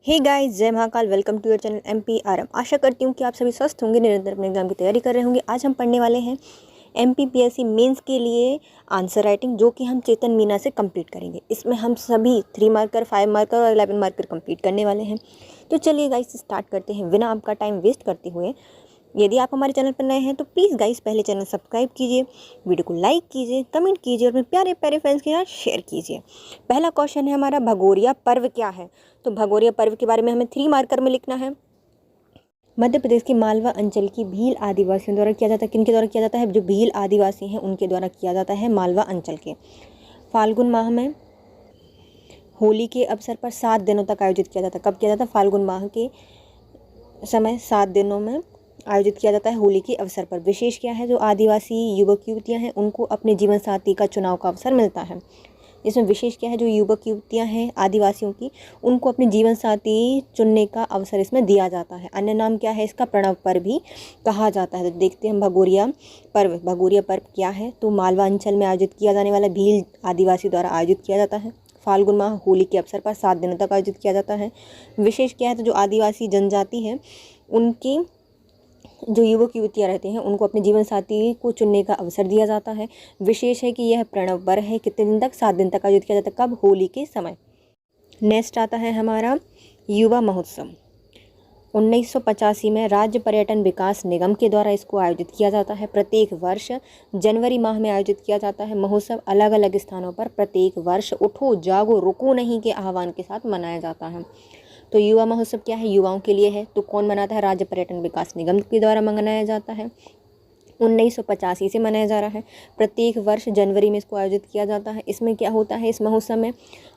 हे guys, जय Mahakal. Welcome to your channel MPRM। आशा करती हूँ कि आप सभी स्वस्थ होंगे, निरंतर अपने एग्जाम की तैयारी कर रहे होंगे। आज हम पढ़ने वाले हैं MPPSC मेंस के लिए आंसर राइटिंग, जो कि हम चेतन मीना से कंप्लीट करेंगे। इसमें हम सभी 3 मार्कर, 5 मार्कर और 11 मार्कर कंप्लीट करने वाले हैं। तो चलिए गाइस स्टार्ट करते हैं बिना आपका टाइम वेस्ट करते हुए। यदि आप हमारे चैनल पर नए हैं तो प्लीज़ गाइस पहले चैनल सब्सक्राइब कीजिए, वीडियो को लाइक कीजिए, कमेंट कीजिए और अपने प्यारे प्यारे फ्रेंड्स के साथ शेयर कीजिए। पहला क्वेश्चन है हमारा, भगोरिया पर्व क्या है? तो भगोरिया पर्व के बारे में हमें 3 मार्कर में लिखना है। मध्य प्रदेश के मालवा अंचल की भील आदिवासियों द्वारा किया जाता है। किन के द्वारा किया जाता है? जो भील आदिवासी हैं उनके द्वारा किया जाता है, मालवा अंचल के। फाल्गुन माह में होली के अवसर पर 7 दिनों तक आयोजित किया जाता है। कब किया जाता है? फाल्गुन माह के समय 7 दिनों में आयोजित किया जाता है होली के अवसर पर। विशेष क्या है? जो आदिवासी युवक युवतियां हैं उनको अपने जीवन साथी का चुनाव का अवसर मिलता है। इसमें विशेष क्या है? जो युवक युवतियां हैं आदिवासियों की, उनको अपने जीवन साथी चुनने का अवसर इसमें दिया जाता है। अन्य नाम क्या है इसका? प्रणव पर्व भी कहा जाता है। तो देखते हैं हम भगोरिया पर्व। भगोरिया पर्व क्या है? तो मालवा अंचल में आयोजित किया जाने वाला भील आदिवासी द्वारा आयोजित किया जाता है। फाल्गुन माह होली के अवसर पर 7 दिनों तक आयोजित किया जाता है। विशेष क्या है? तो जो आदिवासी जनजाति है उनकी जो युवक युवतियाँ रहते हैं उनको अपने जीवन साथी को चुनने का अवसर दिया जाता है। विशेष है कि यह प्रणव पर्व है। कितने दिन तक? 7 दिन तक आयोजित किया जाता है। कब? होली के समय। नेक्स्ट आता है हमारा युवा महोत्सव। 1985 में राज्य पर्यटन विकास निगम के द्वारा इसको आयोजित किया जाता है। प्रत्येक वर्ष जनवरी माह में आयोजित किया जाता है। महोत्सव अलग अलग स्थानों पर प्रत्येक वर्ष उठो जागो रुको नहीं के आह्वान के साथ मनाया जाता है। तो युवा महोत्सव क्या है? युवाओं के लिए है। तो कौन मनाता है? राज्य पर्यटन विकास निगम के द्वारा मनाया जाता है। 1985 से मनाया जा रहा है। प्रत्येक वर्ष जनवरी में इसको आयोजित किया जाता है। इसमें क्या होता है? इस महोत्सव में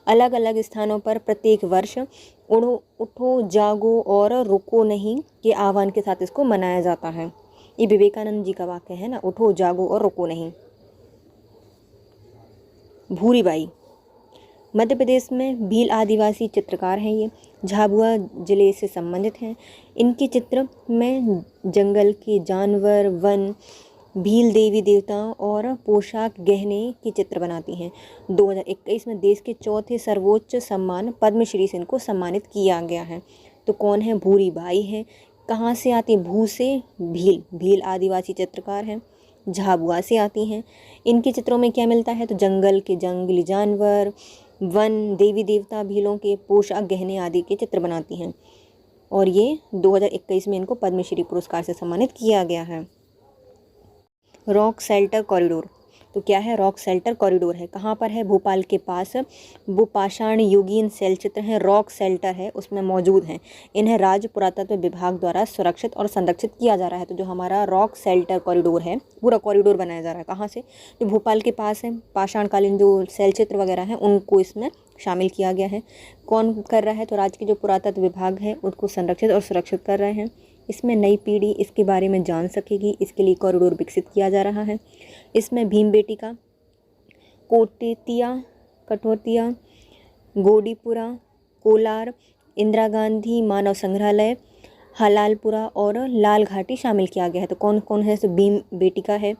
अलग अलग स्थानों पर प्रत्येक वर्ष उठो जागो और रुको नहीं के आह्वान के साथ इसको मनाया जाता है। ये विवेकानंद जी का वाक्य है ना, उठो जागो और रुको नहीं। भूरीबाई मध्य प्रदेश में भील आदिवासी चित्रकार हैं। ये झाबुआ जिले से संबंधित हैं। इनके चित्र में जंगल के जानवर, वन, भील देवी देवताओं और पोशाक गहने की चित्र बनाती हैं। 2021 में देश के चौथे सर्वोच्च सम्मान पद्मश्री से इनको सम्मानित किया गया है। तो कौन है? भूरीबाई हैं। कहाँ से आती? भू से भील। भील आदिवासी चित्रकार हैं, झाबुआ से आती हैं। इनके चित्रों में क्या मिलता है? तो जंगल के जंगली जानवर, वन, देवी देवता, भीलों के पोशाक गहने आदि के चित्र बनाती हैं। और ये 2021 में इनको पद्मश्री पुरस्कार से सम्मानित किया गया है। Rock shelter corridor. तो क्या है? रॉक शेल्टर कॉरिडोर है। कहाँ पर है? भोपाल के पास। वो पाषाण युगीन शैल चित्र हैं, रॉक शेल्टर है, उसमें मौजूद हैं। इन्हें राज्य पुरातत्व विभाग द्वारा सुरक्षित और संरक्षित किया जा रहा है। तो जो हमारा रॉक शेल्टर कॉरिडोर है, पूरा कॉरिडोर बनाया जा रहा है। कहाँ से? जो भोपाल के पास है, पाषाणकालीन जो शैल चित्र वगैरह हैं उनको इसमें शामिल किया गया है। कौन कर रहा है? तो राज्य के जो पुरातत्व विभाग है उसको संरक्षित और सुरक्षित कर रहे हैं। इसमें नई पीढ़ी इसके बारे में जान सकेगी, इसके लिए कॉरिडोर विकसित किया जा रहा है। इसमें भीमबेटिका, कोटेतिया, कठोतिया, गोडीपुरा, कोलार, इंदिरा गांधी मानव संग्रहालय, हलालपुरा और लाल घाटी शामिल किया गया है। तो कौन कौन है? तो भीमबेटिका है,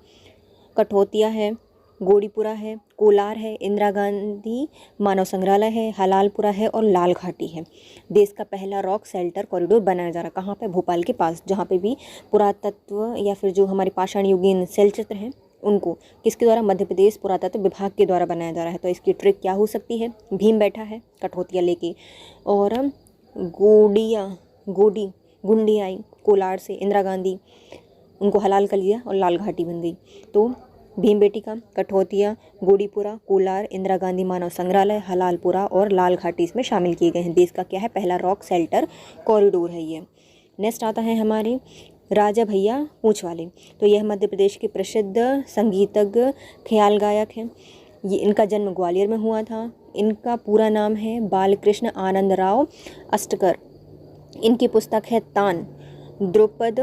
कठोतिया है, गोडीपुरा है, कोलार है, इंदिरा गांधी मानव संग्रहालय है, हलालपुरा है और लाल घाटी है। देश का पहला रॉक शेल्टर कॉरिडोर बनाया जा रहा है। कहाँ पे? भोपाल के पास, जहाँ पे भी पुरातत्व या फिर जो हमारे पाषाण युगीन शैल चित्र हैं उनको किसके द्वारा? मध्य प्रदेश पुरातत्व विभाग के द्वारा बनाया जा रहा है। तो इसकी ट्रिक क्या हो सकती है? भीम बैठा है कठोतिया लेके, और गुंडी आई कोलार से, इंदिरा गांधी उनको हलाल कर लिया और लाल घाटी बन गई। तो भीमबेटिका, कठोतिया, गोडीपुरा, कोलार, इंदिरा गांधी मानव संग्रहालय, हलालपुरा और लाल घाटी इसमें शामिल किए गए हैं। देश का क्या है? पहला रॉक शेल्टर कॉरिडोर है ये। नेक्स्ट आता है हमारे राजा भैया पूंछ वाले। तो यह मध्य प्रदेश के प्रसिद्ध संगीतज्ञ, ख्याल गायक हैं। ये इनका जन्म ग्वालियर में हुआ था। इनका पूरा नाम है बालकृष्ण आनंद राव अष्टकर। इनकी पुस्तक है तान, द्रुपद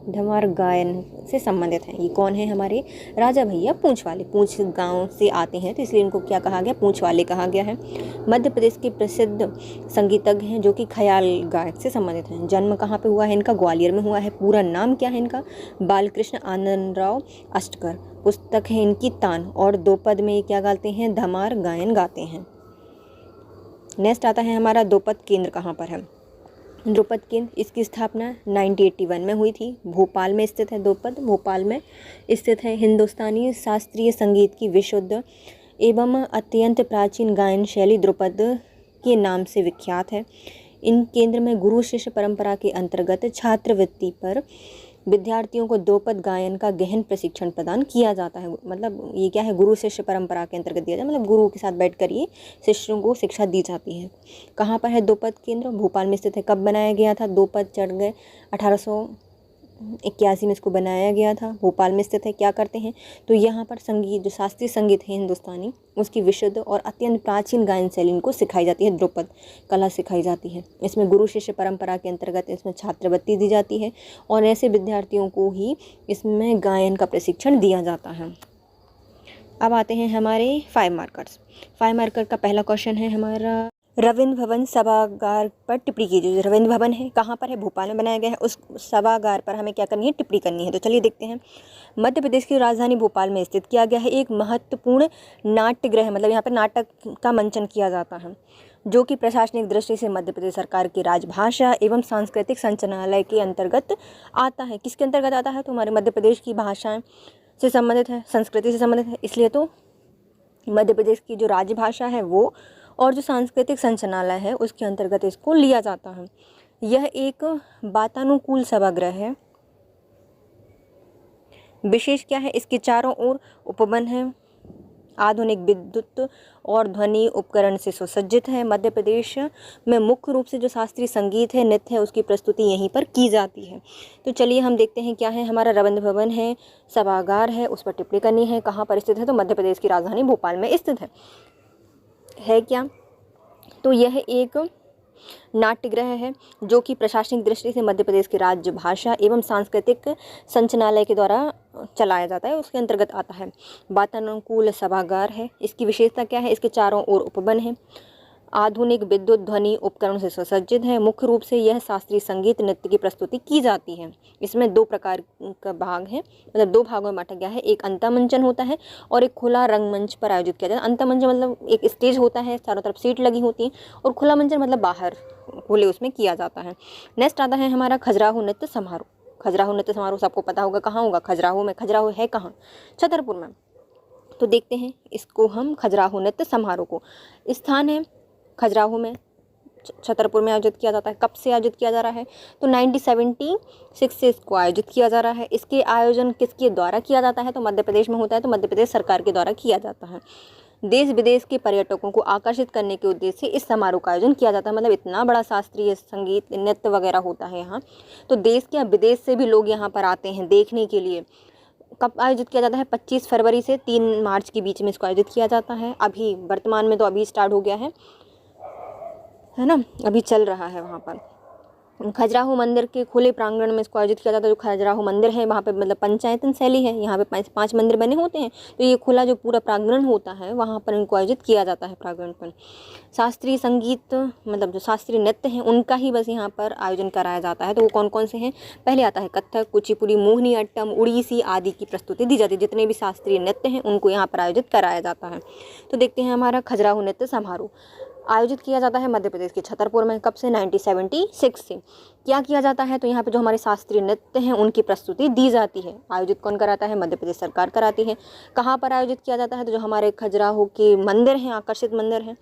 धमार गायन से संबंधित हैं। ये कौन है? हमारे राजा भैया पूंछ वाले। पूंछ गांव से आते हैं तो इसलिए इनको क्या कहा गया? पूंछ वाले कहा गया है। मध्य प्रदेश के प्रसिद्ध संगीतज्ञ हैं जो कि ख्याल गायक से संबंधित हैं। जन्म कहाँ पे हुआ है इनका? ग्वालियर में हुआ है। पूरा नाम क्या है इनका? बालकृष्ण आनंद राव अष्टकर। पुस्तक है इनकी तान, और 2 पद में क्या गाते हैं? धमार गायन गाते हैं। नेक्स्ट आता है हमारा द्रुपद केंद्र कहाँ पर है। द्रुपद केंद्र, इसकी स्थापना 1981 में हुई थी। भोपाल में स्थित है द्रुपद, भोपाल में स्थित है। हिंदुस्तानी शास्त्रीय संगीत की विशुद्ध एवं अत्यंत प्राचीन गायन शैली द्रुपद के नाम से विख्यात है। इन केंद्र में गुरु शिष्य परंपरा के अंतर्गत छात्रवृत्ति पर विद्यार्थियों को द्रुपद गायन का गहन प्रशिक्षण प्रदान किया जाता है। मतलब ये क्या है, गुरु शिष्य परंपरा के अंतर्गत दिया जाता है, मतलब गुरु के साथ बैठ कर ये शिष्यों को शिक्षा दी जाती है। कहाँ पर है द्रुपद केंद्र? भोपाल में स्थित है। कब बनाया गया था? द्रुपद चढ़ गए 1881 में इसको बनाया गया था। भोपाल में स्थित है। क्या करते हैं तो यहाँ पर संगीत, जो शास्त्रीय संगीत है हिंदुस्तानी, उसकी विशुद्ध और अत्यंत प्राचीन गायन शैली इनको सिखाई जाती है, द्रुपद कला सिखाई जाती है। इसमें गुरु शिष्य परंपरा के अंतर्गत इसमें छात्रवृत्ति दी जाती है और ऐसे विद्यार्थियों को ही इसमें गायन का प्रशिक्षण दिया जाता है। अब आते हैं हमारे 5 मार्कर्स। 5 मार्कर का पहला क्वेश्चन है हमारा, रविंद्र भवन सभागार पर टिप्पणी कीजिए। जो रविंद्र भवन है कहाँ पर है? भोपाल में बनाया गया है। उस सभागार पर हमें क्या करनी है? टिप्पणी करनी है। तो चलिए देखते हैं। मध्य प्रदेश की राजधानी भोपाल में स्थित किया गया है एक महत्वपूर्ण नाट्यगृह, मतलब यहाँ पर नाटक का मंचन किया जाता है, जो कि प्रशासनिक दृष्टि से मध्य प्रदेश सरकार की राजभाषा एवं सांस्कृतिक संचालनालय के अंतर्गत आता है। किसके अंतर्गत आता है? तो हमारे मध्य प्रदेश की भाषाएं से संबंधित है, संस्कृति से संबंधित है, इसलिए तो मध्य प्रदेश की जो राजभाषा है वो और जो सांस्कृतिक संचालनालय है उसके अंतर्गत इसको लिया जाता है। यह एक वातानुकूल सभागृह है। विशेष क्या है? इसके चारों ओर उपवन है, आधुनिक विद्युत और ध्वनि उपकरण से सुसज्जित है। मध्य प्रदेश में मुख्य रूप से जो शास्त्रीय संगीत है, नृत्य है, उसकी प्रस्तुति यहीं पर की जाती है। तो चलिए हम देखते हैं क्या है। हमारा रविंद्र भवन है, सभागार है, उस पर टिप्पणी करनी है। कहाँ पर स्थित है? तो मध्य प्रदेश की राजधानी भोपाल में स्थित है क्या? तो यह एक नाट्यगृह है जो कि प्रशासनिक दृष्टि से मध्य प्रदेश की राज्य भाषा एवं सांस्कृतिक संचालनालय के द्वारा चलाया जाता है, उसके अंतर्गत आता है। वातानुकूल सभागार है। इसकी विशेषता क्या है? इसके चारों ओर उपवन है, आधुनिक विद्युत ध्वनि उपकरण से सुसज्जित है। मुख्य रूप से यह शास्त्रीय संगीत नृत्य की प्रस्तुति की जाती है। इसमें 2 प्रकार का भाग है, मतलब 2 भागों में बांटा गया है। एक अंतमंचन होता है और एक खुला रंगमंच पर आयोजित किया जाता है। अंतमंचन मतलब एक स्टेज होता है, चारों तरफ सीट लगी होती है, और खुला मंचन मतलब बाहर खुले उसमें किया जाता है। नेक्स्ट आता है हमारा खजुराहो नृत्य समारोह। खजुराहो नृत्य समारोह सबको पता होगा कहाँ होगा? खजुराहो में। खजुराहो है कहाँ? छतरपुर में। तो देखते हैं इसको हम, खजुराहो नृत्य समारोह को। स्थान है खजुराहो में, छतरपुर में आयोजित किया जाता है। कब से आयोजित किया जा रहा है? तो 1976 से इसको आयोजित किया जा रहा है। इसके आयोजन किसके द्वारा किया जाता है? तो मध्य प्रदेश में होता है, तो मध्य प्रदेश सरकार के द्वारा किया जाता है। देश विदेश के पर्यटकों को आकर्षित करने के उद्देश्य से इस समारोह का आयोजन किया जाता है। मतलब इतना बड़ा शास्त्रीय संगीत नृत्य वगैरह होता है यहाँ, तो देश क्या विदेश से भी लोग यहाँ पर आते हैं देखने के लिए। कब आयोजित किया जाता है? 25 फरवरी से 3 मार्च के बीच में इसको आयोजित किया जाता है। अभी वर्तमान में तो अभी स्टार्ट हो गया है ना, अभी चल रहा है वहाँ पर। खजुराहो मंदिर के खुले प्रांगण में इसको आयोजित किया जाता है। जो खजुराहो मंदिर है वहाँ पे मतलब पंचायतन शैली है, यहाँ पे 5 मंदिर बने होते हैं, तो ये खुला जो पूरा प्रांगण होता है वहाँ पर इनको आयोजित किया जाता है प्रांगण पर। शास्त्रीय संगीत मतलब जो शास्त्रीय नृत्य हैं उनका ही बस यहाँ पर आयोजन कराया जाता है। तो वो कौन कौन से हैं? पहले आता है कथक, कुचिपुड़ी, मोहिनी अट्टम, उड़ीसी आदि की प्रस्तुति दी जाती है। जितने भी शास्त्रीय नृत्य हैं उनको यहाँ पर आयोजित कराया जाता है। तो देखते हैं हमारा खजुराहो नृत्य समारोह आयोजित किया जाता है मध्य प्रदेश के छतरपुर में। कब से? 1976 से। क्या किया जाता है? तो यहाँ पे जो हमारे शास्त्रीय नृत्य हैं उनकी प्रस्तुति दी जाती है। आयोजित कौन कराता है? मध्य प्रदेश सरकार कराती है। कहाँ पर आयोजित किया जाता है? तो जो हमारे खजुराहो के मंदिर हैं, आकर्षित मंदिर हैं,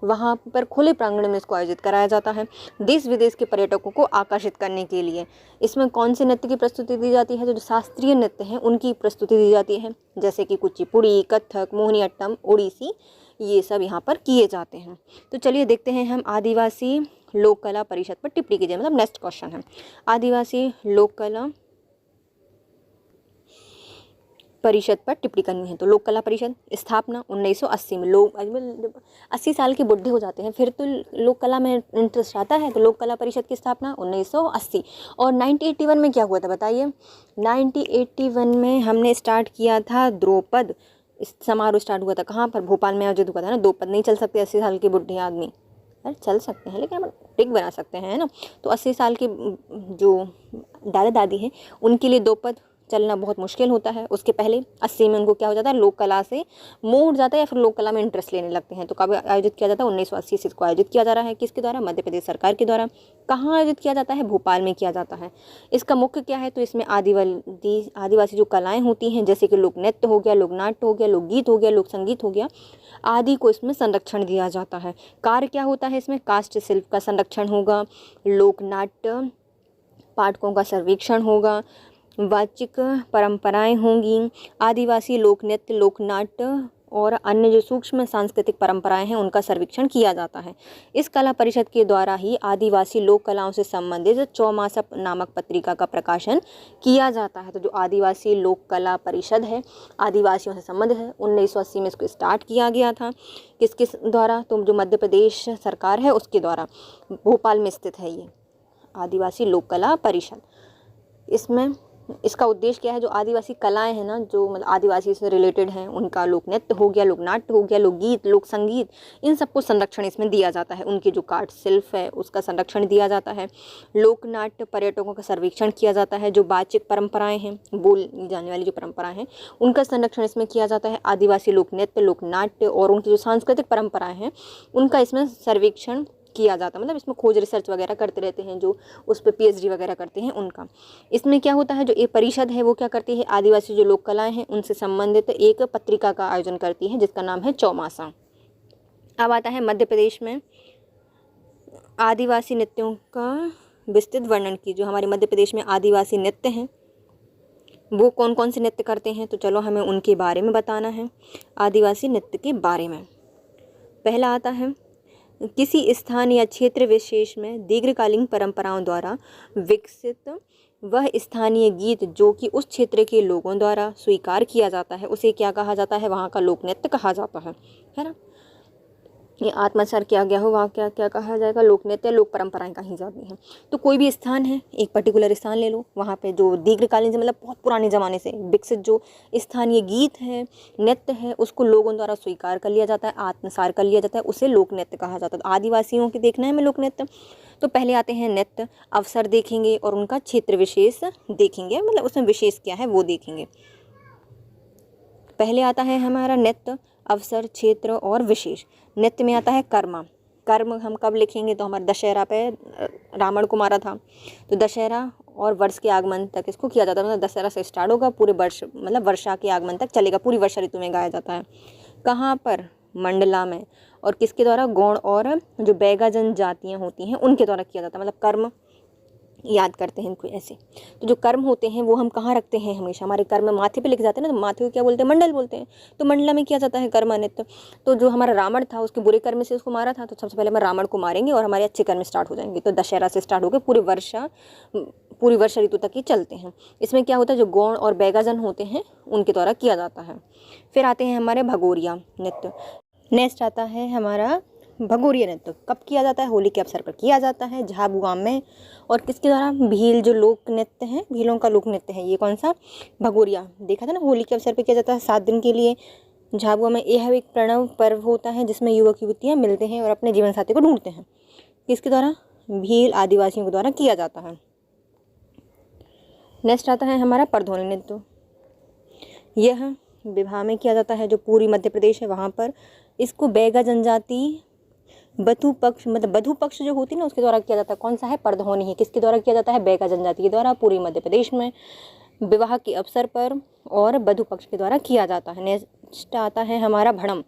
वहाँ पर खुले प्रांगण में इसको आयोजित कराया जाता है देश विदेश के पर्यटकों को आकर्षित करने के लिए। इसमें कौन से नृत्य की प्रस्तुति दी जाती है? तो जो शास्त्रीय नृत्य हैं उनकी प्रस्तुति दी जाती है, जैसे कि कुचिपुड़ी, कथक, मोहिनी अट्टम, उड़ीसी, ये सब यहाँ पर किए जाते हैं। तो चलिए देखते हैं हम आदिवासी लोक कला परिषद पर टिप्पणी कीजिए, मतलब नेक्स्ट क्वेश्चन है आदिवासी लोक कला परिषद पर टिप्पणी करनी है। तो लोक कला परिषद स्थापना 1980 में। लोग 80 साल के बुढ़े हो जाते हैं फिर तो लोक कला में इंटरेस्ट आता है। तो लोक कला परिषद की स्थापना 1980। और 1981 में क्या हुआ था बताइए? 1981 में हमने स्टार्ट किया था द्रुपद समारोह स्टार्ट हुआ था। कहाँ पर? भोपाल में आयोजित हुआ था ना। द्रुपद नहीं चल सकते 80 साल के बुढ़े आदमी, अरे चल सकते हैं लेकिन हम टिक बना सकते हैं, है ना। तो 80 साल के जो दादा दादी हैं उनके लिए द्रुपद चलना बहुत मुश्किल होता है। उसके पहले 80 में उनको क्या हो जाता है, लोक कला से मोह उठ जाता है या फिर लोक कला में इंटरेस्ट लेने लगते हैं। तो कब आयोजित किया जाता है, 1980 से इसको आयोजित किया जा रहा है। किसके द्वारा, मध्य प्रदेश सरकार के द्वारा। कहाँ आयोजित किया जाता है, भोपाल में किया जाता है। इसका मुख्य क्या है, तो इसमें आदिवासी जो कलाएँ होती हैं, जैसे कि लोक नृत्य हो गया, लोक नाट्य हो गया, लोकगीत हो गया, लोक संगीत हो गया, आदि को इसमें संरक्षण दिया जाता है। कार्य क्या होता है इसमें, काष्ठ शिल्प का संरक्षण होगा, लोक नाट्य पाठकों का सर्वेक्षण होगा, वाचिक परंपराएं होंगी, आदिवासी लोक नृत्य, लोक नाट्य और अन्य जो सूक्ष्म सांस्कृतिक परंपराएं हैं उनका सर्वेक्षण किया जाता है। इस कला परिषद के द्वारा ही आदिवासी लोक कलाओं से संबंधित चौमासा नामक पत्रिका का प्रकाशन किया जाता है। तो जो आदिवासी लोक कला परिषद है, आदिवासियों से संबंधित है, 1980 में इसको स्टार्ट किया गया था। किस द्वारा, तो जो मध्य प्रदेश सरकार है उसके द्वारा, भोपाल में स्थित है ये आदिवासी लोक कला परिषद। इसमें इसका उद्देश्य क्या है, जो आदिवासी कलाएं हैं ना, जो मतलब आदिवासी से रिलेटेड हैं, उनका लोक नृत्य हो गया, लोक नाट्य हो गया, लोकगीत, लोक संगीत, इन सबको संरक्षण इसमें दिया जाता है। उनकी जो काष्ठ शिल्प है उसका संरक्षण दिया जाता है। लोक नाट्य पर्यटकों का सर्वेक्षण किया जाता है। जो वाचिक परंपराएं हैं, बोली जाने वाली जो परंपराएं हैं, उनका संरक्षण इसमें किया जाता है। आदिवासी लोक नृत्य, लोक नाट्य और उनकी जो सांस्कृतिक परंपराएं हैं उनका इसमें सर्वेक्षण किया जाता है। मतलब इसमें खोज रिसर्च वगैरह करते रहते हैं, जो उस पर PhD वगैरह करते हैं उनका। इसमें क्या होता है, जो ये परिषद है वो क्या करती है, आदिवासी जो लोक कलाएं हैं उनसे संबंधित एक पत्रिका का आयोजन करती है जिसका नाम है चौमासा। अब आता है मध्य प्रदेश में आदिवासी नृत्यों का विस्तृत वर्णन की। जो हमारे मध्य प्रदेश में आदिवासी नृत्य हैं वो कौन कौन से नृत्य करते हैं, तो चलो हमें उनके बारे में बताना है। आदिवासी नृत्य के बारे में पहला आता है, किसी स्थान या क्षेत्र विशेष में दीर्घकालीन परंपराओं द्वारा विकसित वह स्थानीय गीत जो कि उस क्षेत्र के लोगों द्वारा स्वीकार किया जाता है उसे क्या कहा जाता है, वहाँ का लोक नृत्य कहा जाता है ना। ये आत्मसात किया गया हो, वहाँ क्या क्या कहा जाएगा, लोक नृत्य, लोक परंपराएं कही जाती हैं। तो कोई भी स्थान है, एक पर्टिकुलर स्थान ले लो, वहाँ पे जो दीर्घकालीन से मतलब बहुत पुराने ज़माने से विकसित जो स्थानीय गीत है, नृत्य है, उसको लोगों द्वारा स्वीकार कर लिया जाता है, आत्मसात कर लिया जाता है, उसे लोक नृत्य कहा जाता है। तो आदिवासियों के देखना है हमें लोक नृत्य, तो पहले आते हैं नृत्य, अवसर देखेंगे और उनका क्षेत्र विशेष देखेंगे, मतलब उसमें विशेष क्या है वो देखेंगे। पहले आता है हमारा नृत्य, अवसर, क्षेत्र और विशेष। नृत्य में आता है कर्म। कर्म हम कब लिखेंगे, तो हमारे दशहरा पे रावण को मारा था, तो दशहरा और वर्ष के आगमन तक इसको किया जाता है। मतलब दशहरा से स्टार्ट होगा, पूरे वर्ष मतलब वर्षा के आगमन तक चलेगा, पूरी वर्षा ऋतु में गाया जाता है। कहाँ पर, मंडला में। और किसके द्वारा, गौड़ और जो बैगा जनजातियाँ होती हैं उनके द्वारा किया जाता है। मतलब कर्म याद करते हैं इनको ऐसे। तो जो कर्म होते हैं वो हम कहाँ रखते हैं, हमेशा हमारे कर्म माथे पे लिख जाते हैं ना, तो माथे को क्या बोलते हैं, मंडल बोलते हैं। तो मंडला में किया जाता है कर्म नृत्य। तो जो हमारा रावण था उसके बुरे कर्म से उसको मारा था, तो सबसे पहले हम रावण को मारेंगे और हमारे अच्छे कर्म स्टार्ट हो जाएंगे। तो दशहरा से स्टार्ट हो गए, पूरी वर्षा ऋतु तक ही चलते हैं। इसमें क्या होता है, जो गौड़ और बैगाजन होते हैं उनके द्वारा किया जाता है। फिर आते हैं हमारे भगोरिया नृत्य। नेक्स्ट आता है हमारा भगोरिया नृत्य। कब किया जाता है, होली के अवसर पर किया जाता है झाबुआ में। और किसके द्वारा, भील जो लोक नृत्य है, भीलों का लोक नृत्य है ये कौन सा, भगोरिया। देखा था ना, होली के अवसर पर किया जाता है 7 दिन के लिए झाबुआ में। यह एक प्रणव पर्व होता है जिसमें युवक युवतियाँ मिलते हैं और अपने जीवन साथी को ढूंढते हैं। किसके द्वारा, भील आदिवासियों के द्वारा किया जाता है। नेक्स्ट आता है हमारा परधोनी नृत्य। यह विवाह में किया जाता है, जो पूरी मध्य प्रदेश है वहाँ पर। इसको बैगा जनजाति बधु पक्ष, मतलब बधु पक्ष जो होती है ना उसके द्वारा किया जाता है। कौन सा है, परधोनी है। किसके द्वारा किया जाता है, बैगा जनजाति के द्वारा, पूरी मध्य प्रदेश में विवाह के अवसर पर और बधु पक्ष के द्वारा किया जाता है। नेक्स्ट आता है हमारा भड़म।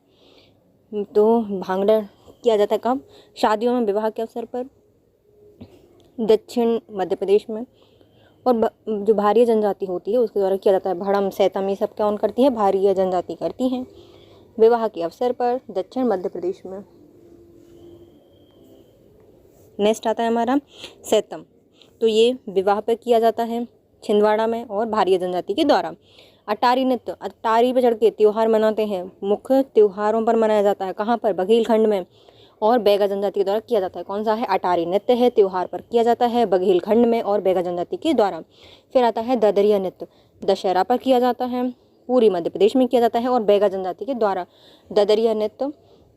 तो भांगड़ा किया जाता है कब, शादियों में, विवाह के अवसर पर, दक्षिण मध्य प्रदेश में। और जो भारिया जनजाति होती है उसके द्वारा किया जाता है। भड़म, सैतम ये सब कौन करती है, भारिया जनजाति करती हैं विवाह के अवसर पर, दक्षिण मध्य प्रदेश में। नेक्स्ट आता है हमारा सैतम। तो ये विवाह पर किया जाता है छिंदवाड़ा में और भारिया जनजाति के द्वारा। अटारी नृत्य, अटारी पर चढ़ के त्यौहार मनाते हैं, मुख्य त्योहारों पर मनाया जाता है। कहाँ पर, बघेलखंड में और बैगा जनजाति के द्वारा किया जाता है। कौन सा है, अटारी नृत्य है, त्योहार पर किया जाता है बघेलखंड में और बैगा जनजाति के द्वारा। फिर आता है ददरिया नृत्य, दशहरा पर किया जाता है, पूरी मध्य प्रदेश में किया जाता है और बैगा जनजाति के द्वारा। ददरिया नृत्य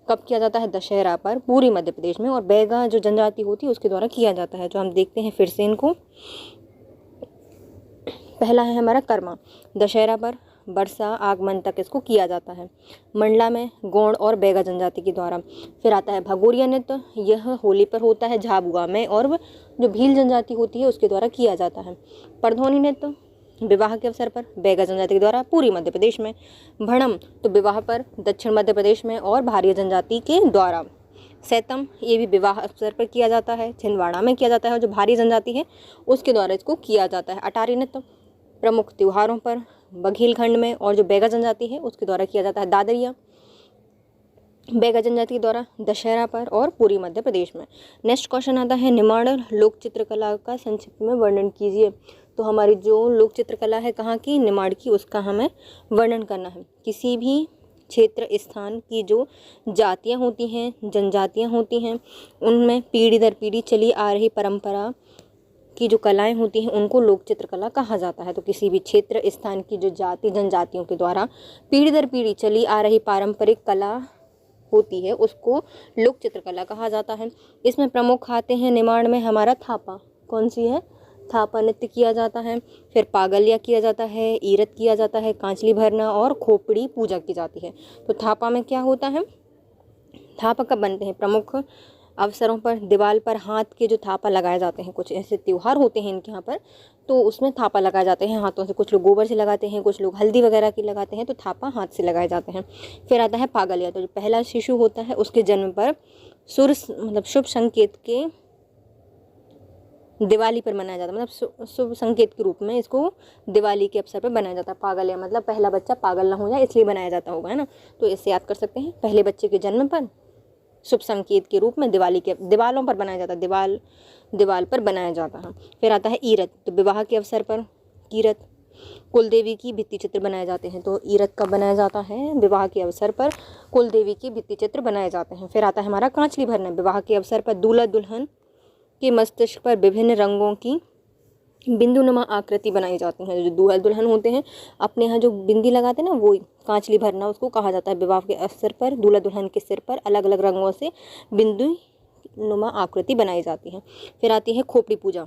कब किया जाता है, दशहरा पर, पूरी मध्य प्रदेश में, और बैगा जो जनजाति होती है उसके द्वारा किया जाता है। जो हम देखते हैं फिर से इनको, पहला है हमारा कर्मा, दशहरा पर वर्षा आगमन तक इसको किया जाता है। मंडला में गोंड और बैगा जनजाति के द्वारा। फिर आता है भगोरिया नृत्य, यह होली पर होता है झाबुआ में और जो भील जनजाति होती है उसके द्वारा किया जाता है। परधौनी नृत्य विवाह के अवसर पर बैगा जनजाति के द्वारा पूरी मध्य प्रदेश में। भणम तो विवाह पर दक्षिण मध्य प्रदेश में और भारिया जनजाति के द्वारा। सैतम ये भी विवाह अवसर पर किया जाता है, छिंदवाड़ा में किया जाता है और जो भारी जनजाति है उसके द्वारा इसको किया जाता है। अटारी नृत्य प्रमुख त्योहारों पर बघेलखंड में और जो बैगा जनजाति है उसके द्वारा किया जाता है। दादरिया बैगा जनजाति के द्वारा दशहरा पर और पूरी मध्य प्रदेश में। नेक्स्ट क्वेश्चन आता है निमाड़ लोक चित्रकला का संक्षिप्त में वर्णन कीजिए। तो हमारी जो लोक चित्रकला है कहाँ की, निमाड़ की, उसका हमें वर्णन करना है। किसी भी क्षेत्र स्थान की जो जातियाँ होती हैं, जनजातियाँ होती हैं, उनमें पीढ़ी दर पीढ़ी चली आ रही परंपरा की जो कलाएं होती हैं उनको लोक चित्रकला कहा जाता है। तो किसी भी क्षेत्र स्थान की जो जाति जनजातियों के द्वारा पीढ़ी दर पीढ़ी चली आ रही पारंपरिक कला होती है उसको लोक चित्रकला कहा जाता है। इसमें प्रमुख आते हैं निमाड़ में हमारा थापा, कौन सी है, थापा नृत्य किया जाता है। फिर पागलिया किया जाता है, ईरत किया जाता है, कांचली भरना और खोपड़ी पूजा की जाती है। तो थापा में क्या होता है, थापा कब बनते हैं, प्रमुख अवसरों पर दीवार पर हाथ के जो थापा लगाए जाते हैं, कुछ ऐसे त्यौहार होते हैं इनके यहाँ पर, तो उसमें थापा लगाए जाते हैं हाथों से। कुछ लोग गोबर से लगाते हैं, कुछ लोग हल्दी वगैरह की लगाते हैं, तो थापा हाथ से लगाए जाते हैं। फिर आता है पागलिया, तो जो पहला शिशु होता है उसके जन्म पर मतलब शुभ संकेत के दिवाली पर मनाया जाता है, मतलब शुभ संकेत के रूप में इसको दिवाली के अवसर पर बनाया जाता है। पागलिया मतलब पहला बच्चा पागल ना हो जाए इसलिए बनाया जाता होगा, है ना। तो इससे याद कर सकते हैं, पहले बच्चे के जन्म पर शुभ संकेत के रूप में दिवाली के दीवालों पर बनाया जाता है, दीवाल पर बनाया जाता है। फिर आता है ईरत, तो विवाह के अवसर पर कीरत कुल देवी की भित्ति चित्र बनाए जाते हैं। तो ईरत कब बनाया जाता है, विवाह के अवसर पर कुल देवी की भित्ति चित्र बनाए जाते हैं। फिर आता है हमारा कांचली भरना, विवाह के अवसर पर दूल्हा दुल्हन के मस्तिष्क पर विभिन्न रंगों की बिंदुनुमा आकृति बनाई जाती है। जो दूल्हा दुल्हन होते हैं अपने यहाँ जो बिंदी लगाते हैं ना, वो कांचली भरना उसको कहा जाता है। विवाह के अवसर पर दूल्हा दुल्हन के सिर पर अलग अलग रंगों से बिंदु नुमा आकृति बनाई जाती है। फिर आती है खोपड़ी पूजा,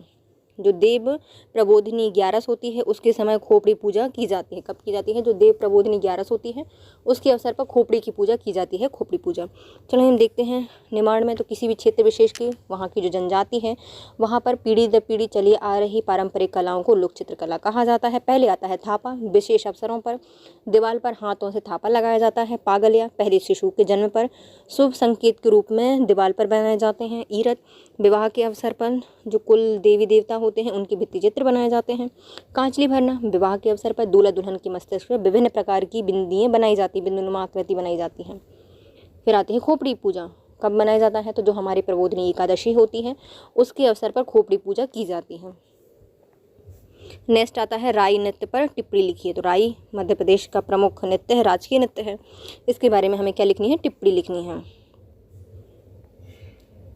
जो देव प्रबोधिनी 11 होती है उसके समय खोपड़ी पूजा की जाती है। कब की जाती है, जो देव प्रबोधिनी 11 होती है उसके अवसर पर खोपड़ी की पूजा की जाती है, खोपड़ी पूजा। चलो हम देखते हैं निमाड़ में, तो किसी भी क्षेत्र विशेष की वहाँ की जो जनजाति है वहाँ पर पीढ़ी दर पीढ़ी चली आ रही पारंपरिक कलाओं को लोक चित्रकला कहा जाता है। पहले आता है थापा, विशेष अवसरों पर दीवार पर हाथों से थापा लगाया जाता है। पागलिया पहले शिशु के जन्म पर शुभ संकेत के रूप में दीवार पर बनाए जाते हैं। ईरत विवाह के अवसर पर जो कुल देवी देवता होते हैं उनके भित्ति चित्र बनाए जाते हैं। कांचली भरना विवाह के अवसर पर दूल्हा दुल्हन की मस्तिष्क पर विभिन्न प्रकार की बिंदियाँ बनाई जाती, बिंदुनुमा आकृति बनाई जाती हैं। फिर आती है खोपड़ी पूजा, कब मनाया जाता है, तो जो हमारी प्रबोधिनी एकादशी होती है उसके अवसर पर खोपड़ी पूजा की जाती है। नेक्स्ट आता है राई नृत्य पर टिप्पणी लिखिए। तो राई मध्य प्रदेश का प्रमुख नृत्य है, राजकीय नृत्य है। इसके बारे में हमें क्या लिखनी है, टिप्पणी लिखनी है।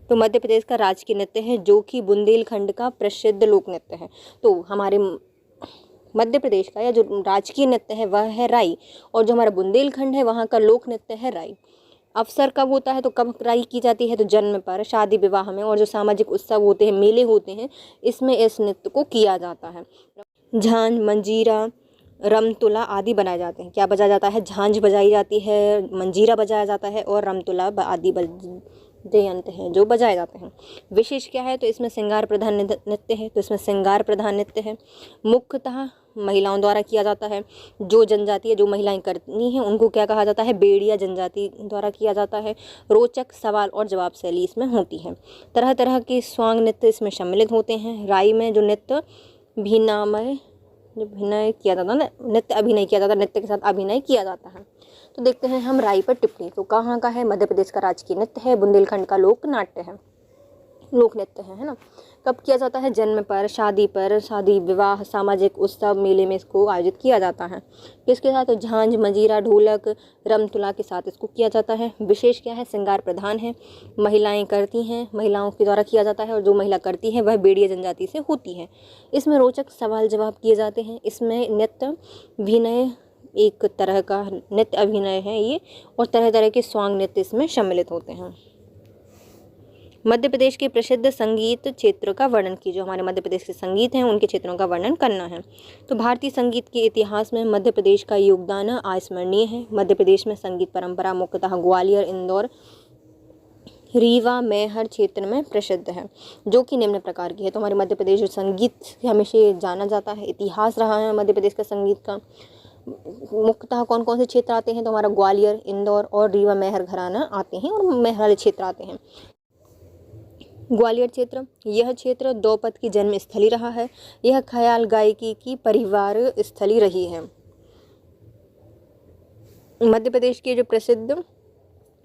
तो मध्य प्रदेश का राजकीय नृत्य है जो कि बुंदेलखंड का प्रसिद्ध लोक नृत्य है। तो हमारे मध्य प्रदेश का या जो राजकीय नृत्य है वह है राई, और जो हमारा बुंदेलखंड है वहाँ का लोक नृत्य है राई। अवसर कब होता है, तो कब राई की जाती है, तो जन्म पर, शादी विवाह में और जो सामाजिक उत्सव होते हैं, मेले होते हैं, इसमें इस नृत्य को किया जाता है। झांझ, मंजीरा, रमतुला आदि बनाए जाते हैं। क्या बजाया जाता है, झांझ बजाई जाती है, मंजीरा बजाया जाता है और रमतुला आदि यंत्र हैं जो बजाए जाते हैं। विशेष क्या है, तो इसमें श्रृंगार प्रधान नृत्य है। तो इसमें श्रृंगार प्रधान नृत्य है, मुख्यतः महिलाओं द्वारा किया जाता है। जो जनजाति है, जो महिलाएं करती हैं उनको क्या कहा जाता है, बेड़िया जनजाति द्वारा किया जाता है। रोचक सवाल और जवाब शैली इसमें होती है। तरह तरह के स्वांग नृत्य इसमें सम्मिलित होते हैं। राई में जो नृत्य अभिनय किया जाता है, नृत्य अभिनय किया जाता है, नृत्य के साथ अभिनय किया जाता है। तो देखते हैं हम राई पर टिप्पणी। तो कहाँ का है, मध्य प्रदेश का राजकीय नृत्य है, बुंदेलखंड का लोक नृत्य है ना। कब किया जाता है, जन्म पर, शादी विवाह, सामाजिक उत्सव, मेले में इसको आयोजित किया जाता है। किसके साथ, तो झांझ, मंजीरा, ढोलक, रमतुला के साथ इसको किया जाता है। विशेष क्या है, श्रृंगार प्रधान है, महिलाएं करती हैं, महिलाओं के द्वारा किया जाता है और जो महिला करती है वह बेड़िया जनजाति से होती है। इसमें रोचक सवाल जवाब किए जाते हैं। इसमें नृत्य अभिनय, एक तरह का नृत्य अभिनय है ये, और तरह तरह के स्वांग नृत्य इसमें सम्मिलित होते हैं। मध्य प्रदेश के प्रसिद्ध संगीत क्षेत्र का वर्णन कीजिए। जो हमारे मध्य प्रदेश के संगीत हैं उनके क्षेत्रों का वर्णन करना है। तो भारतीय संगीत के इतिहास में मध्य प्रदेश का योगदान अविस्मरणीय है। मध्य प्रदेश में संगीत परंपरा मुख्यतः ग्वालियर, इंदौर, रीवा, मैहर क्षेत्र में प्रसिद्ध है, जो कि निम्न प्रकार की है। तो हमारे मध्य प्रदेश जो संगीत से हमेशा जाना जाता है, इतिहास रहा है मध्य प्रदेश का संगीत का। मुख्यतः कौन कौन से क्षेत्र आते हैं? तो हमारा ग्वालियर, इंदौर और रीवा, मैहर घराना आते हैं और मैहर वाले क्षेत्र आते हैं। ग्वालियर क्षेत्र, यह क्षेत्र द्रौपद की जन्म स्थली रहा है। यह ख्याल गायकी की परिवार स्थली रही है। मध्य प्रदेश के जो प्रसिद्ध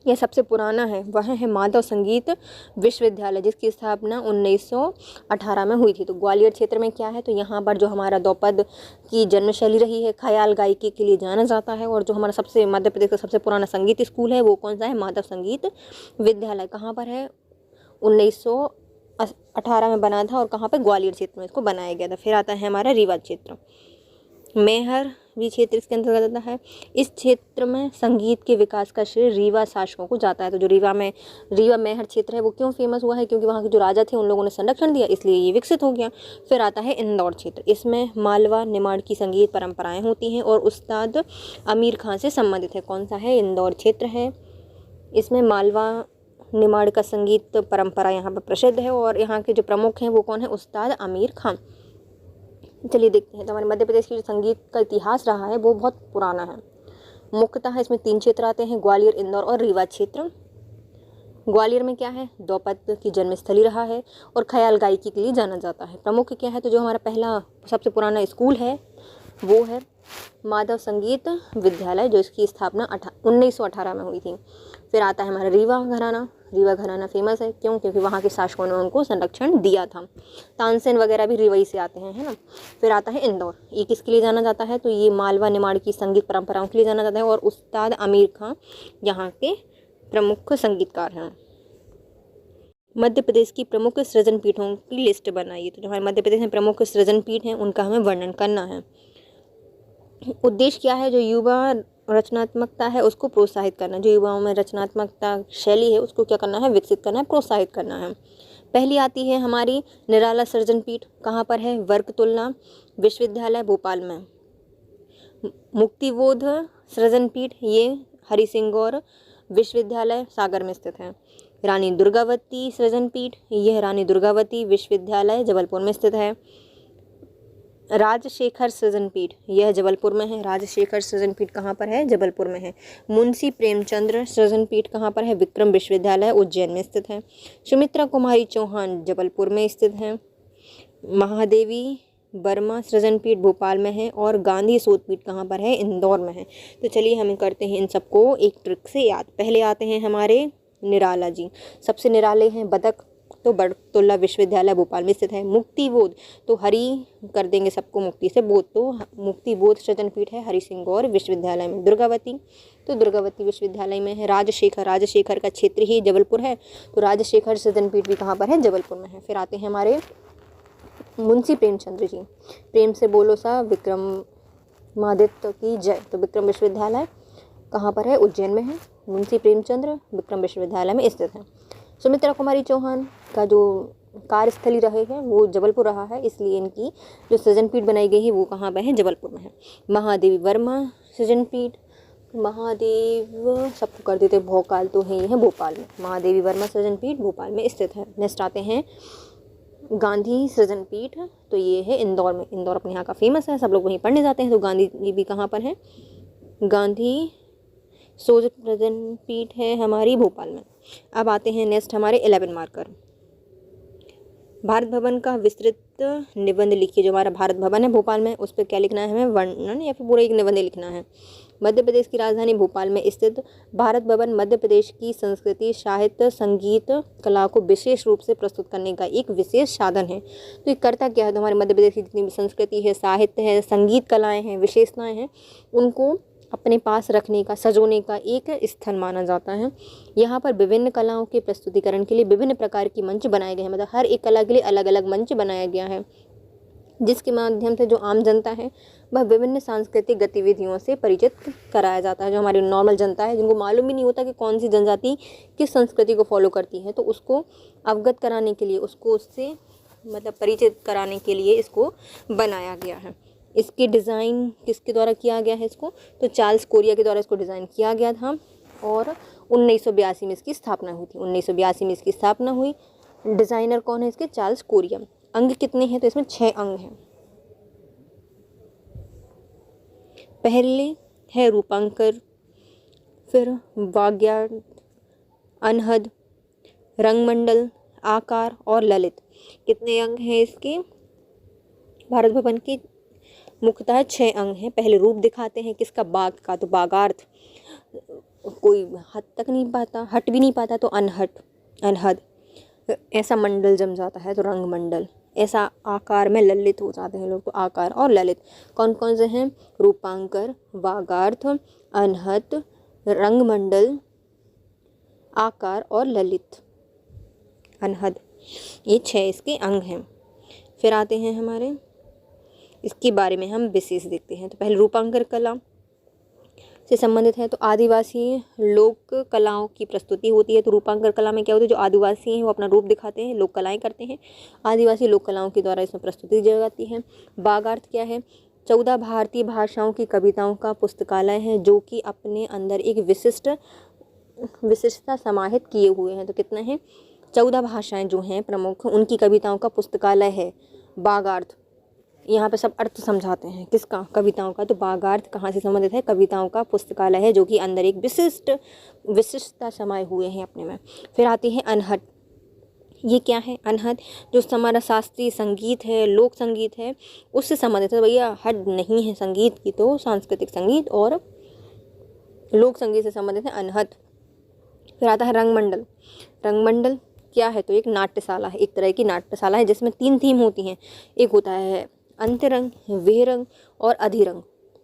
यह सबसे पुराना है वह है माधव संगीत विश्वविद्यालय, जिसकी स्थापना 1918 में हुई थी। तो ग्वालियर क्षेत्र में क्या है? तो यहाँ पर जो हमारा द्रौपद की जन्मशैली रही है, ख्याल गायकी के लिए जाना जाता है। और जो हमारा सबसे मध्य प्रदेश का सबसे पुराना संगीत स्कूल है वो कौन सा है? माधव संगीत विद्यालय। कहाँ पर है? 1918 में बना था। और कहाँ पर? ग्वालियर क्षेत्र में इसको बनाया गया था। फिर आता है हमारा रीवा क्षेत्र। मैहर भी क्षेत्र इसके अंतर्गत आता है। इस क्षेत्र में संगीत के विकास का श्रेय रीवा शासकों को जाता है। तो जो रीवा मैहर क्षेत्र है वो क्यों फेमस हुआ है? क्योंकि वहाँ के जो राजा थे उन लोगों ने संरक्षण दिया, इसलिए ये विकसित हो गया। फिर आता है इंदौर क्षेत्र। इसमें मालवा निमाड़ की संगीत परंपराएं होती हैं और उस्ताद आमिर खां से संबंधित है। कौन सा है? इंदौर क्षेत्र है। इसमें मालवा निमाड़ का संगीत परंपरा यहाँ पर प्रसिद्ध है और यहाँ के जो प्रमुख हैं वो कौन है? उस्ताद आमिर खां। चलिए देखते हैं। तो हमारे मध्य प्रदेश की जो संगीत का इतिहास रहा है वो बहुत पुराना है। मुख्यतः इसमें 3 क्षेत्र आते हैं, ग्वालियर, इंदौर और रीवा क्षेत्र। ग्वालियर में क्या है? द्रौपद की जन्मस्थली रहा है और ख्याल गायकी के लिए जाना जाता है। प्रमुख क्या है? तो जो हमारा पहला सबसे पुराना स्कूल है वो है माधव संगीत विद्यालय, जो इसकी स्थापना 1918 में हुई थी। फिर आता है हमारा रीवा घराना। रीवा घराना फेमस है क्यों? क्योंकि वहाँ के शासकों ने उनको संरक्षण दिया था। तानसेन वगैरह भी रीवा ही से आते हैं, है ना। फिर आता है इंदौर। ये किसके लिए जाना जाता है? तो ये मालवा निमाड़ की संगीत परंपराओं के लिए जाना जाता है और उस्ताद आमिर खां यहाँ के प्रमुख संगीतकार हैं। मध्य प्रदेश की प्रमुख सृजन पीठों की लिस्ट बनाइए। तो जो हमारे मध्य प्रदेश में प्रमुख सृजन पीठ हैं उनका हमें वर्णन करना है। उद्देश्य क्या है? जो युवा रचनात्मकता है उसको प्रोत्साहित करना। जो युवाओं में रचनात्मकता शैली है उसको क्या करना है? विकसित करना है, प्रोत्साहित करना है। पहली आती है हमारी निराला सृजन पीठ। कहाँ पर है? वर्कतुलना विश्वविद्यालय भोपाल में। मुक्तिबोध सृजन पीठ ये हरिसिंगौर विश्वविद्यालय सागर में स्थित है। रानी दुर्गावती सृजन पीठ यह रानी दुर्गावती विश्वविद्यालय जबलपुर में स्थित है। राजशेखर सृजन पीठ यह जबलपुर में है। राजशेखर सृजन पीठ कहाँ पर है? जबलपुर में है। मुंशी प्रेमचंद्र सृजन पीठ कहाँ पर है? विक्रम विश्वविद्यालय उज्जैन में स्थित है। सुमित्रा कुमारी चौहान जबलपुर में स्थित है। महादेवी वर्मा सृजन पीठ भोपाल में है और गांधी शोध पीठ कहाँ पर है? इंदौर में है। तो चलिए हम करते हैं इन सबको एक ट्रिक से याद। पहले आते हैं हमारे निराला जी, सबसे निराले हैं बदक, तो बरतुल्ला विश्वविद्यालय भोपाल में स्थित है। मुक्तिबोध तो हरि कर देंगे सबको मुक्ति से, बोध तो मुक्तिबोध सृजन पीठ है हरिसिंगौर विश्वविद्यालय में। दुर्गावती तो दुर्गावती विश्वविद्यालय में है। राजशेखर का क्षेत्र ही जबलपुर है, तो राजशेखर सृजन पीठ भी कहाँ पर है? जबलपुर में है। फिर आते हैं हमारे मुंशी प्रेमचंद्र जी। प्रेम से बोलो सा विक्रमादित्य की जय, तो विक्रम विश्वविद्यालय कहाँ पर है? उज्जैन में है। मुंशी प्रेमचंद्र विक्रम विश्वविद्यालय में स्थित है। सुमित्रा कुमारी चौहान का जो कार्यस्थली रहे हैं वो जबलपुर रहा है, इसलिए इनकी जो सृजन पीठ बनाई गई है वो कहाँ पर है? जबलपुर में है। महादेवी वर्मा सृजन पीठ, महादेव सबको कर देते भोकाल, तो है ये है भोपाल में। महादेवी वर्मा सृजन पीठ भोपाल में स्थित है। नेक्स्ट आते हैं गांधी सृजन पीठ, तो ये है इंदौर में। इंदौर अपने यहाँ का फेमस है, सब लोग वहीं पढ़ने जाते हैं। तो गांधी जी भी कहाँ पर है? गांधी शोध सृजन पीठ है हमारी भोपाल में। अब आते हैं नेक्स्ट हमारे 11 मार्कर। भारत भवन का विस्तृत निबंध लिखिए। जो हमारा भारत भवन है भोपाल में उस पर क्या लिखना है? हमें वर्णन या फिर पूरा एक निबंध लिखना है। मध्य प्रदेश की राजधानी भोपाल में स्थित भारत भवन मध्य प्रदेश की संस्कृति, साहित्य, संगीत, कला को विशेष रूप से प्रस्तुत करने का एक विशेष साधन है। तो ये करता क्या है? तो हमारे मध्य प्रदेश की जितनी भी संस्कृति है, साहित्य है, संगीत कलाएँ हैं, विशेषताएँ हैं, उनको अपने पास रखने का, सजोने का एक स्थल माना जाता है। यहाँ पर विभिन्न कलाओं के प्रस्तुतिकरण के लिए विभिन्न प्रकार की मंच बनाए गए हैं। मतलब हर एक कला के लिए अलग अलग मंच बनाया गया है। जिसके माध्यम से जो आम जनता है वह विभिन्न सांस्कृतिक गतिविधियों से परिचित कराया जाता है। जो हमारी नॉर्मल जनता है, जिनको मालूम भी नहीं होता कि कौन सी जनजाति किस संस्कृति को फॉलो करती है, तो उसको अवगत कराने के लिए, उसको उससे मतलब परिचित कराने के लिए इसको बनाया गया है। इसकी डिज़ाइन किसके द्वारा किया गया है इसको, तो चार्ल्स कोरिया के द्वारा इसको डिज़ाइन किया गया था और 1982 में इसकी स्थापना हुई थी। 1982 में इसकी स्थापना हुई। डिज़ाइनर कौन है इसके, चार्ल्स कोरिया। अंग कितने हैं, तो इसमें 6 अंग हैं। पहले है रूपांकर, फिर वाग्यार्थ, अनहद, रंगमंडल, आकार और ललित। कितने अंग हैं इसके भारत भवन के, मुख्यतः 6 अंग हैं। पहले रूप दिखाते हैं किसका, बाघ का, तो बागार्थ, कोई हट भी नहीं पाता तो अनहद, ऐसा मंडल जम जाता है तो रंगमंडल, ऐसा आकार में ललित हो जाते हैं लोग तो आकार और ललित। कौन कौन से हैं, रूपांकर, वागार्थ, अनहद, रंगमंडल, आकार और ललित। अनहद, ये 6 इसके अंग हैं। फिर आते हैं हमारे, इसके बारे में हम विशेष देखते हैं। तो पहले रूपांकर कला से संबंधित है, तो आदिवासी लोक कलाओं की प्रस्तुति होती है। तो रूपांकर कला में क्या होता है, जो आदिवासी हैं वो अपना रूप दिखाते हैं, लोक कलाएँ करते हैं, आदिवासी लोक कलाओं के द्वारा इसमें प्रस्तुति दी जाती है। वागार्थ क्या है, 14 भारतीय भाषाओं की कविताओं का पुस्तकालय है, जो कि अपने अंदर एक विशिष्टता समाहित किए हुए हैं। तो कितने हैं, 14 भाषाएं जो हैं प्रमुख, उनकी कविताओं का पुस्तकालय है वागार्थ। यहाँ पे सब अर्थ समझाते हैं किसका, कविताओं का। तो वागार्थ कहाँ से संबंधित है, कविताओं का पुस्तकालय है, जो कि अंदर एक विशिष्टता समाये हुए हैं अपने में। फिर आती है अनहद। ये क्या है, अनहद जो हमारा शास्त्रीय संगीत है, लोक संगीत है, उससे संबंधित है। भैया हद नहीं है संगीत की, तो सांस्कृतिक संगीत और लोक संगीत से संबंधित है अनहद। फिर आता है रंगमंडल। रंगमंडल क्या है, तो एक नाट्यशाला है, एक तरह की नाट्यशाला है जिसमें 3 थीम होती हैं। एक होता है अंतरंग, विहरंग और अधिरंग।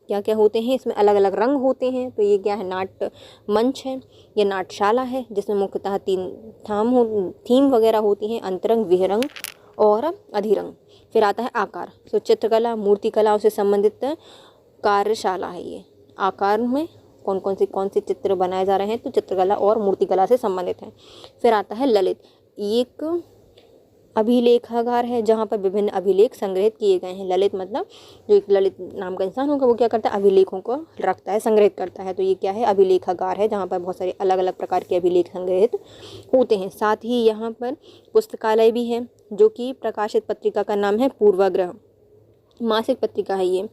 क्या क्या होते हैं इसमें, अलग अलग रंग होते हैं। तो ये क्या है, नाट्य मंच है, ये नाट्यशाला है जिसमें मुख्यतः 3 थीम वगैरह होती हैं, अंतरंग, विहरंग और अधिरंग। फिर आता है आकार। तो चित्रकला, मूर्तिकलाओं से संबंधित कार्यशाला है ये। आकार में कौन से चित्र बनाए जा रहे हैं, तो चित्रकला और मूर्तिकला से संबंधित है। फिर आता है ललित। एक अभिलेखागार है जहाँ पर विभिन्न अभिलेख संग्रहित किए गए हैं। ललित मतलब जो एक ललित नाम का इंसान होगा वो क्या करता है, अभिलेखों को रखता है, संग्रहित करता है। तो ये क्या है, अभिलेखागार है जहाँ पर बहुत सारे अलग अलग प्रकार के अभिलेख संग्रहित होते हैं। साथ ही यहाँ पर पुस्तकालय भी है, जो कि प्रकाशित पत्रिका का नाम है पूर्वाग्रह, मासिक पत्रिका है ये।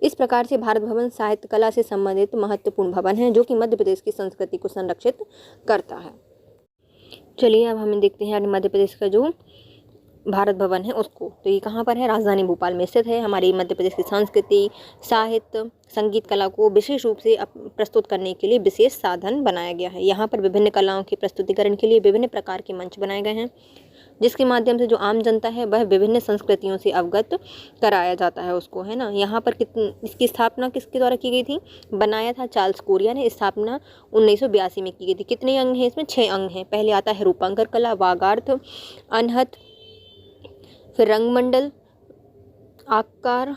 इस प्रकार से भारत भवन साहित्य कला से संबंधित महत्वपूर्ण भवन है, जो कि मध्य प्रदेश की संस्कृति को संरक्षित करता है। चलिए अब हम देखते हैं मध्य प्रदेश का जो भारत भवन है उसको। तो ये कहाँ पर है, राजधानी भोपाल में स्थित है। हमारी मध्य प्रदेश की संस्कृति, साहित्य, संगीत कला को विशेष रूप से प्रस्तुत करने के लिए विशेष साधन बनाया गया है। यहाँ पर विभिन्न कलाओं के प्रस्तुतिकरण के लिए विभिन्न प्रकार के मंच बनाए गए हैं, जिसके माध्यम से जो आम जनता है वह विभिन्न संस्कृतियों से अवगत कराया जाता है उसको, है ना। यहाँ पर इसकी स्थापना किसके द्वारा की गई थी, बनाया था चार्ल्स कोरिया ने। स्थापना 1982 में की गई थी। कितने अंग हैं इसमें, 6 अंग हैं। पहले आता है रूपांकर कला, वागार्थ, अनहद, फिर रंगमंडल, आकार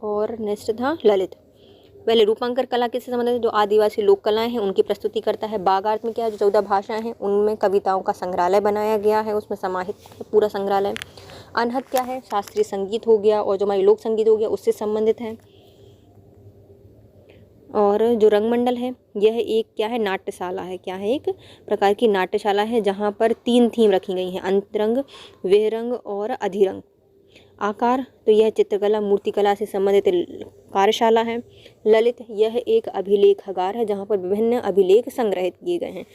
और नेक्स्ट था ललित। पहले रूपांकर कला किससे संबंधित है, जो आदिवासी लोक कलाएं हैं उनकी प्रस्तुति करता है। वागार्थ में क्या है, जो 14 भाषाएं हैं उनमें कविताओं का संग्रहालय बनाया गया है, उसमें समाहित पूरा संग्रहालय। अनहद क्या है, शास्त्रीय संगीत हो गया और जो हमारी लोक संगीत हो गया उससे संबंधित है। और जो रंगमंडल है यह एक क्या है, नाट्यशाला है। क्या है, एक प्रकार की नाट्यशाला है जहाँ पर 3 थीम रखी गई हैं, अंतरंग, विहरंग और अधिरंग। आकार तो यह चित्रकला, मूर्तिकला से संबंधित कार्यशाला है। ललित यह एक अभिलेखागार है जहाँ पर विभिन्न अभिलेख संग्रहित किए गए हैं।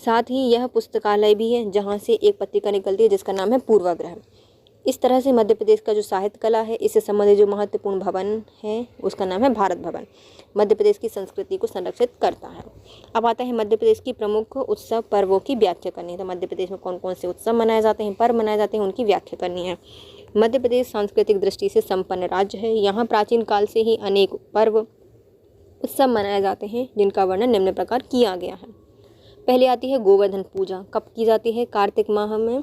साथ ही यह पुस्तकालय भी है जहाँ से एक पत्रिका निकलती है जिसका नाम है पूर्वाग्रह। इस तरह से मध्य प्रदेश का जो साहित्य कला है इससे संबंधित जो महत्वपूर्ण भवन है उसका नाम है भारत भवन। मध्य प्रदेश की संस्कृति को संरक्षित करता है। अब आता है मध्य प्रदेश की प्रमुख उत्सव पर्वों की व्याख्या करनी है। तो मध्य प्रदेश में कौन कौन से उत्सव मनाए जाते हैं, पर्व मनाए जाते हैं, उनकी व्याख्या करनी है। मध्य प्रदेश सांस्कृतिक दृष्टि से संपन्न राज्य है। यहाँ प्राचीन काल से ही अनेक पर्व उत्सव मनाए जाते हैं जिनका वर्णन निम्न प्रकार किया गया है। पहले आती है गोवर्धन पूजा। कब की जाती है, कार्तिक माह में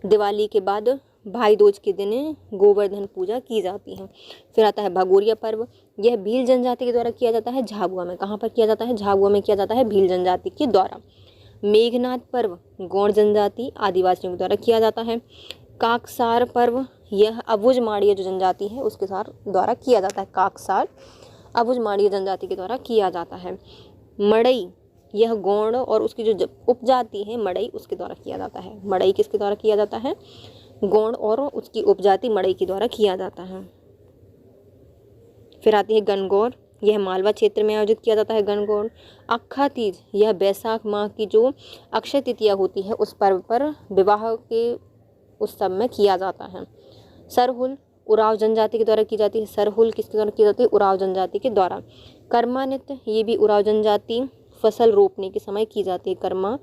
दिवाली के बाद भाई दूज के दिन गोवर्धन पूजा की जाती है। फिर आता है भगोरिया पर्व, यह भील जनजाति के द्वारा किया जाता है झाबुआ में। कहाँ पर किया जाता है? झाबुआ में किया जाता है भील जनजाति के द्वारा। मेघनाथ पर्व गौड़ जनजाति आदिवासियों के द्वारा किया जाता है। काकसार पर्व, यह अबुझमाड़िया जो जनजाति है उसके द्वारा किया जाता है। काकसार अबुझमाड़िया जनजाति के द्वारा किया जाता है। मड़ई, यह गौड़ और उसकी जो उपजाति है मड़ई उसके द्वारा किया जाता है। मड़ई किसके द्वारा किया जाता है? गौड़ और उसकी उपजाति मड़ई के द्वारा किया जाता है। फिर आती है गणगौर, यह मालवा क्षेत्र में आयोजित किया जाता है गणगौर। अक्खा तीज, यह बैसाख माह की जो अक्षय तृतीया होती है उस पर्व पर विवाह के उत्सव में किया जाता है। सरहुल उराव जनजाति के द्वारा की जाती है। सरहुल किसके द्वारा की जाती है? उराव जनजाति के द्वारा। कर्मा नृत्य, ये भी उराव जनजाति फसल रोपने के समय की जाती है। कर्मा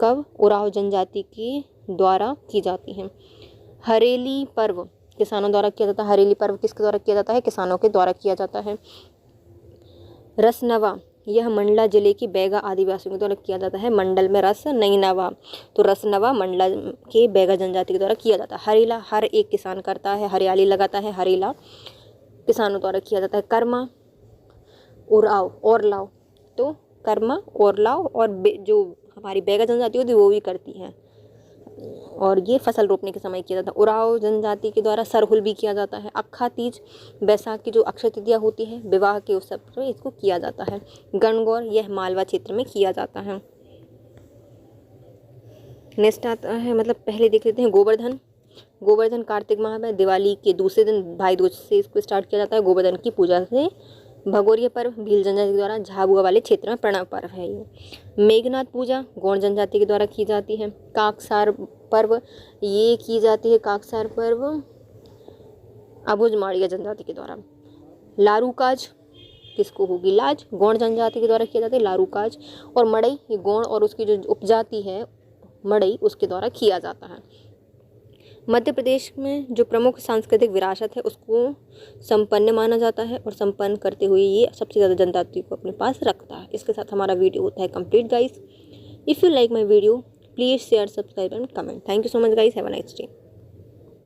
कब? उराव जनजाति के द्वारा की जाती है। हरेली पर्व किसानों द्वारा किया जाता है। हरेली पर्व किसके द्वारा किया जाता है? किसानों के द्वारा किया जाता है। रसनवा, यह मंडला जिले की बैगा आदिवासियों के द्वारा किया जाता है। मंडल में रस नहीं नवा, तो रसनवा मंडला के बैगा जनजाति के द्वारा किया जाता है। हरेला, हर एक किसान करता है, हरियाली लगाता है, हरेला किसानों द्वारा किया जाता है। कर्मा उराव और लाव, तो कर्मा और लाव और जो हमारी बैगा जनजाति होती है वो भी करती है, और ये फसल रोपने के समय किया जाता है। उराव जनजाति के द्वारा सरहुल भी किया जाता है। अक्खा तीज बैसाख की जो अक्षय तृतीया होती है विवाह के उत्सव पर इसको किया जाता है। गणगौर, यह मालवा क्षेत्र में किया जाता है। नेक्स्ट आता है, मतलब पहले देख लेते हैं गोवर्धन। गोवर्धन कार्तिक माह में दिवाली के दूसरे दिन भाई दूज से इसको स्टार्ट किया जाता है। गोवर्धन की पूजा से भगोरिया पर्व भील जनजाति के द्वारा झाबुआ वाले क्षेत्र में प्रणव पर्व है ये। मेघनाथ पूजा गौड़ जनजाति के द्वारा की जाती है। काकसार पर्व ये की जाती है, काकसार पर्व अबुझमाड़िया जनजाति के द्वारा। लारूकाज किसको होगी? लाज, गौड़ जनजाति के द्वारा किया जाता है लारूकाज। और मड़ई, ये गौड़ और उसकी जो उपजाति है मड़ई उसके द्वारा किया जाता है। मध्य प्रदेश में जो प्रमुख सांस्कृतिक विरासत है उसको संपन्न माना जाता है, और संपन्न करते हुए ये सबसे ज़्यादा जनजाति को अपने पास रखता है। इसके साथ हमारा वीडियो होता है complete guys. If you like my video please share, subscribe and comment. Thank you so much guys, have a nice day.